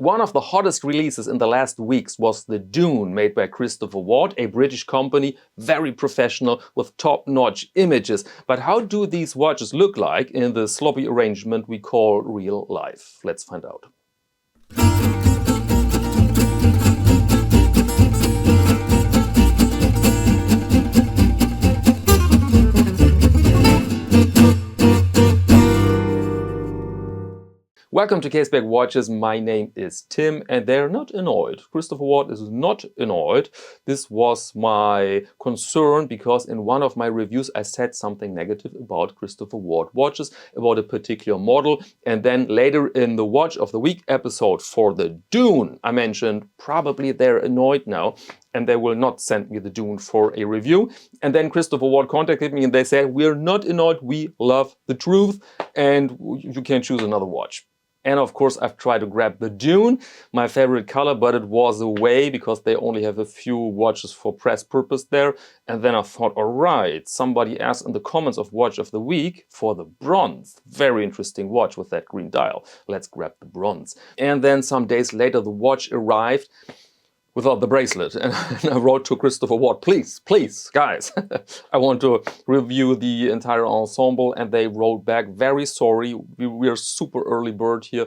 One of the hottest releases in the last weeks was the Dune, made by Christopher Ward, a British company, very professional with top-notch images. But how do these watches look like in the sloppy arrangement we call real life? Let's find out. Welcome to Caseback Watches. My name is Tim, and they're not annoyed. Christopher Ward is not annoyed. This was my concern because in one of my reviews I said something negative about Christopher Ward watches, about a particular model, and then later in the Watch of the Week episode for the Dune, I mentioned probably they're annoyed now and they will not send me the Dune for a review. And then Christopher Ward contacted me and they said, we're not annoyed, we love the truth, and you can choose another watch. And of course, I've tried to grab the Dune, my favorite color, but it was away because they only have a few watches for press purpose there. And then I thought, all right, somebody asked in the comments of Watch of the Week for the bronze. Very interesting watch with that green dial. Let's grab the bronze. And then some days later, the watch arrived without the bracelet. And I wrote to Christopher Ward, please, guys, I want to review the entire ensemble. And they wrote back, very sorry, we're super early bird here.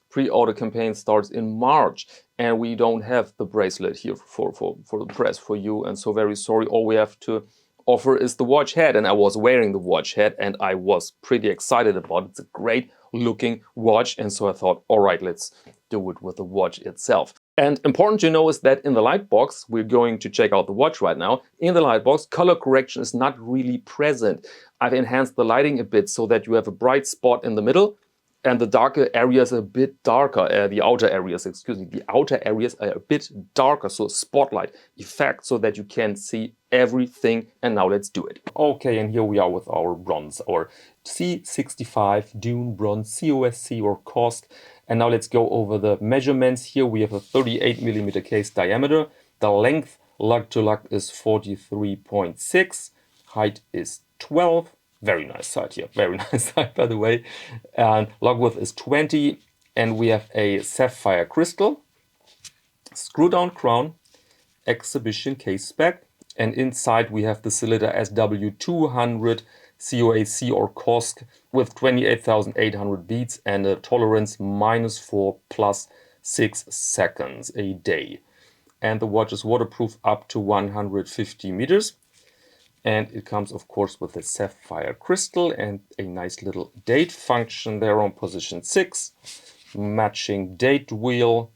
Pre-order campaign starts in March and we don't have the bracelet here for the press for you. And so very sorry, all we have to offer is the watch head. And I was wearing the watch head and I was pretty excited about it. It's a great looking watch. And so I thought, all right, let's do it with the watch itself. And important to know is that in the Lightbox, we're going to check out the watch right now. In the Lightbox, color correction is not really present. I've enhanced the lighting a bit so that you have a bright spot in the middle and the darker areas are a bit darker. The outer areas are a bit darker. So spotlight effect so that you can see everything. And now let's do it. Okay, and here we are with our bronze, our C65 Dune bronze, COSC or COSC. And now let's go over the measurements. Here we have a 38mm case diameter. The length lug to lug is 43.6. Height is 12. Very nice side here. Very nice side, by the way. And lug width is 20. And we have a sapphire crystal, screw down crown, exhibition case back. And inside we have the Sellita SW200 COSC or COSC with 28,800 beats and a tolerance -4 +6 seconds a day. And the watch is waterproof up to 150 meters. And it comes, of course, with a sapphire crystal and a nice little date function there on position 6. Matching date wheel,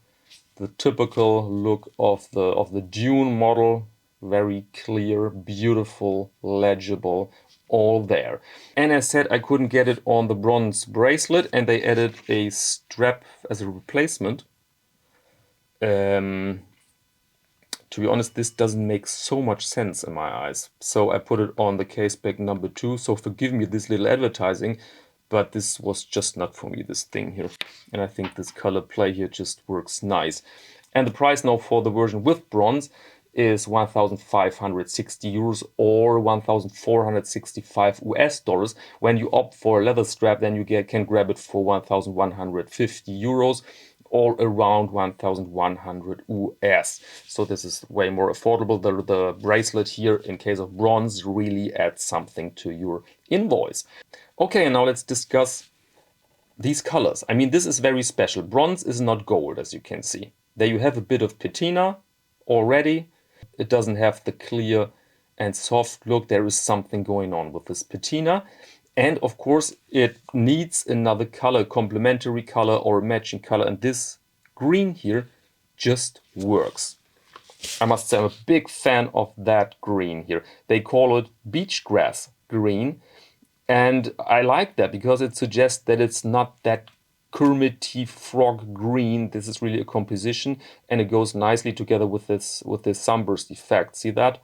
the typical look of the Dune model. Very clear, beautiful, legible, all there. And as said, I couldn't get it on the bronze bracelet and they added a strap as a replacement. To be honest, this doesn't make so much sense in my eyes. So I put it on the Caseback number 2. So forgive me this little advertising, but this was just not for me, this thing here. And I think this color play here just works nice. And the price now for the version with bronze is 1,560 euros or 1,465 US dollars. When you opt for a leather strap, then you can grab it for 1,150 euros or around 1,100 US. So this is way more affordable. The bracelet here, in case of bronze, really adds something to your invoice. Okay, and now let's discuss these colors. I mean, this is very special. Bronze is not gold, as you can see. There you have a bit of patina already. It doesn't have the clear and soft look. There is something going on with this patina. And of course, it needs another color, complementary color or matching color. And this green here just works. I must say I'm a big fan of that green here. They call it beach grass green. And I like that because it suggests that it's not that Kermity frog green. This is really a composition and it goes nicely together with this sunburst effect. See that?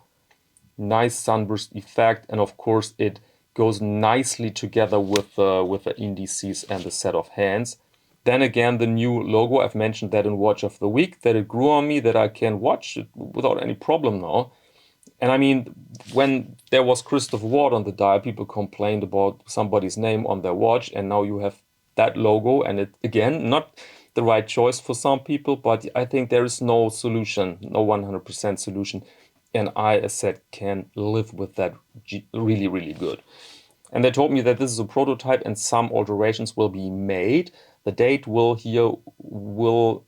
Nice sunburst effect, and of course it goes nicely together with the indices and the set of hands. Then again, the new logo, I've mentioned that in Watch of the Week, that it grew on me, that I can watch it without any problem now. And I mean, when there was Christopher Ward on the dial, people complained about somebody's name on their watch, and now you have that logo, and it again, not the right choice for some people, but I think there is no solution, no 100% solution. And I, as said, can live with that really, really good. And they told me that this is a prototype and some alterations will be made. The date will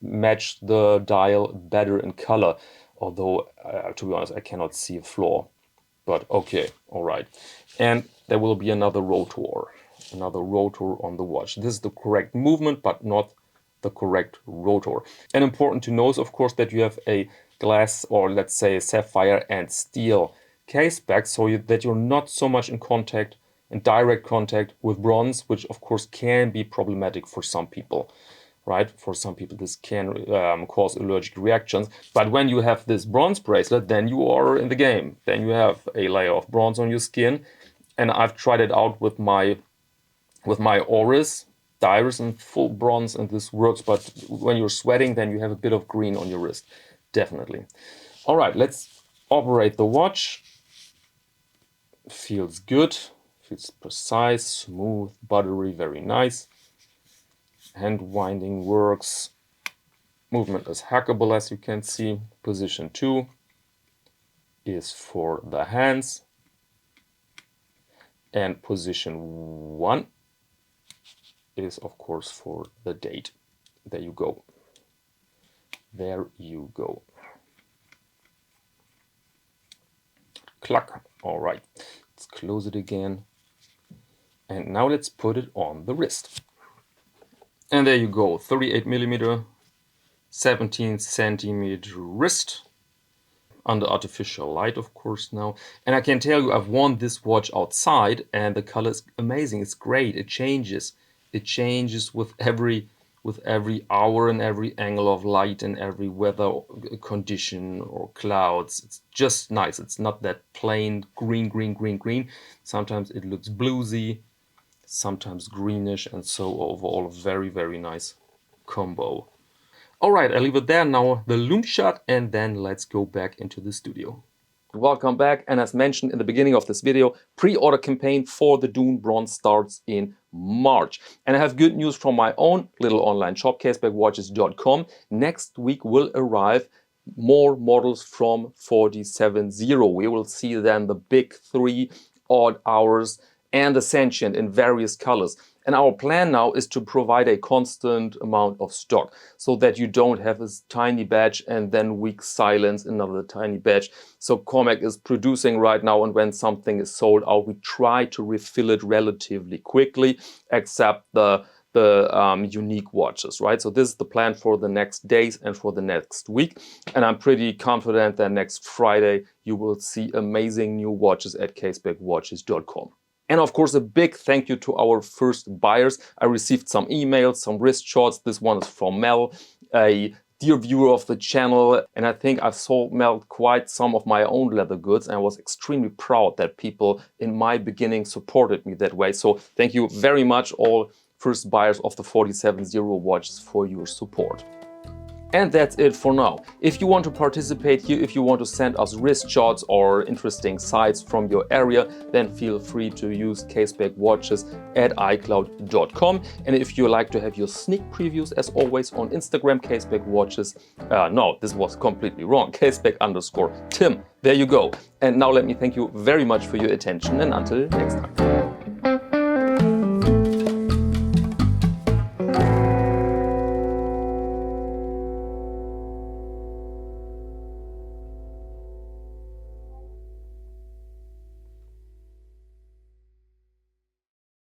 match the dial better in color. Although, to be honest, I cannot see a flaw. But okay, all right. And there will be another rotor on the watch. This is the correct movement, but not the correct rotor. And important to know is, of course, that you have a glass, or let's say sapphire and steel case back, so that you're not so much in direct contact with bronze, which of course can be problematic for some people, right? For some people this can cause allergic reactions. But when you have this bronze bracelet, then you are in the game. Then you have a layer of bronze on your skin. And I've tried it out with my Oris, Iris in full bronze, and this works. But when you're sweating, then you have a bit of green on your wrist, definitely. All right, let's operate the watch. Feels good. It's precise, smooth, buttery, very nice. Hand winding works. Movement is hackable, as you can see. Position 2 is for the hands. And position 1 is, of course, for the date. There you go. There you go. Cluck. All right. Let's close it again. And now let's put it on the wrist. And there you go, 38 millimeter, 17 centimeter wrist, under artificial light, of course, now. And I can tell you, I've worn this watch outside, and the color is amazing. It's great. It changes. It changes with every hour and every angle of light and every weather condition or clouds. It's just nice. It's not that plain green, green, green, green. Sometimes it looks bluesy, sometimes greenish, and so overall a very, very nice combo. All right, I leave it there now, the loom shot, and then let's go back into the studio. Welcome back, and as mentioned in the beginning of this video, pre-order campaign for the Dune Bronze starts in March. And I have good news from my own little online shop, CasebackWatches.com. Next week will arrive more models from 47.0. We will see then the big 3 odd hours and the Sentient in various colors. And our plan now is to provide a constant amount of stock so that you don't have this tiny batch and then weeks silence, another tiny batch. So Cormac is producing right now, and when something is sold out, we try to refill it relatively quickly, except the unique watches, right? So this is the plan for the next days and for the next week. And I'm pretty confident that next Friday you will see amazing new watches at CasebackWatches.com. And of course, a big thank you to our first buyers. I received some emails, some wrist shots. This one is from Mel, a dear viewer of the channel. And I think I've sold Mel quite some of my own leather goods. And I was extremely proud that people in my beginning supported me that way. So thank you very much, all first buyers of the 47.0 watches, for your support. And that's it for now. If you want to participate here, if you want to send us wrist shots or interesting sites from your area, then feel free to use casebackwatches@icloud.com. And if you like to have your sneak previews, as always, on Instagram, casebackwatches. No, this was completely wrong. Caseback_Tim. There you go. And now let me thank you very much for your attention, and until next time.